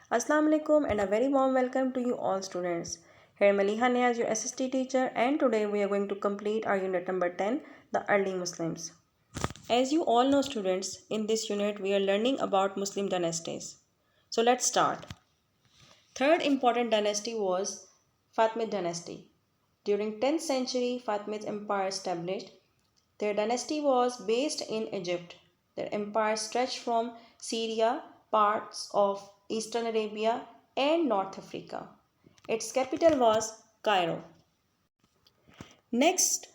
Assalamu alaikum and a very warm welcome to you all students. Here Maliha Niaz, your SST teacher, and today we are going to complete our unit number 10, the early Muslims. As you all know students, in this unit we are learning about Muslim dynasties. So let's start. Third important dynasty was Fatimid dynasty. During 10th century, Fatimid empire established. Their dynasty was based in Egypt. Their empire stretched from Syria, parts of Eastern Arabia, and North Africa. Its capital was Cairo. Next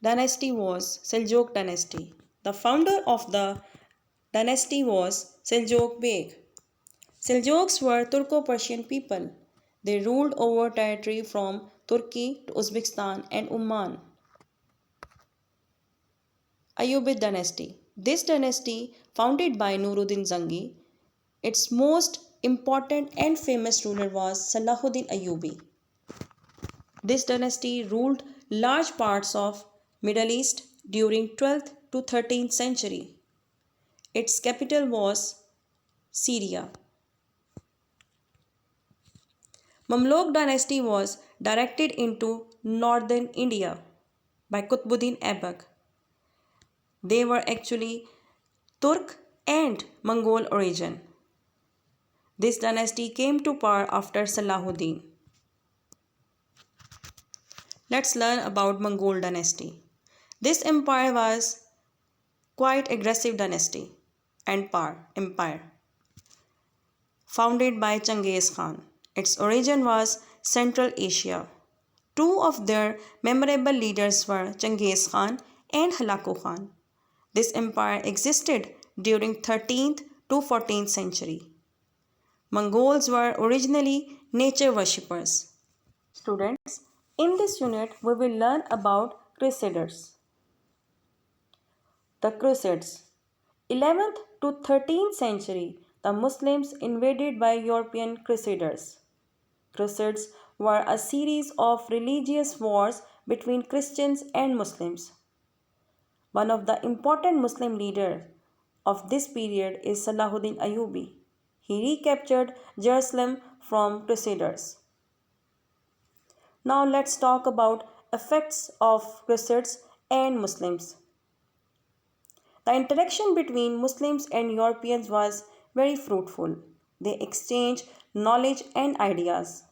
dynasty was Seljuq Dynasty. The founder of the dynasty was Seljuq Bagh. Seljuks were Turco-Persian people. They ruled over territory from Turkey to Uzbekistan and Oman. Ubud Dynasty. This dynasty, founded by Nuruddin Zangi, its most important and famous ruler was Salahuddin Ayyubi. This dynasty ruled large parts of Middle East during 12th to 13th century. Its capital was Syria. Mamluk dynasty was directed into northern India by Qutbuddin Aibak. They were actually Turk and Mongol origin. This dynasty came to power after Salahuddin. Let's learn about Mongol dynasty. This empire was quite aggressive dynasty and empire founded by Genghis Khan. Its origin was Central Asia. Two of their memorable leaders were Genghis Khan and Hulagu Khan. This empire existed during 13th to 14th century. Mongols were originally nature worshippers. Students, in this unit we will learn about Crusaders. The Crusades. 11th to 13th century, the Muslims invaded by European Crusaders. Crusades were a series of religious wars between Christians and Muslims. One of the important Muslim leaders of this period is Salahuddin Ayyubi. He recaptured Jerusalem from Crusaders. Now let's talk about effects of Crusades and Muslims. The interaction between Muslims and Europeans was very fruitful. They exchanged knowledge and ideas.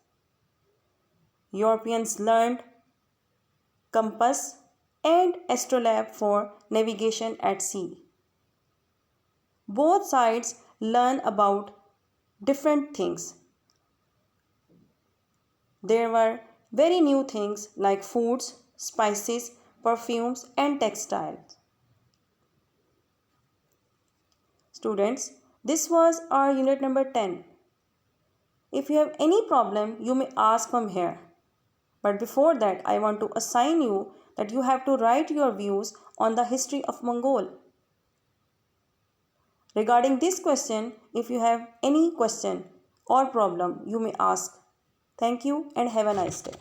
Europeans learned compass and astrolabe for navigation at sea. Both sides learn about different things. There were very new things like foods, spices, perfumes and textiles. Students, this was our unit number 10. If you have any problem, you may ask from here. But before that, I want to assign you that you have to write your views on the history of Mongol. Regarding this question, if you have any question or problem, you may ask. Thank you and have a nice day.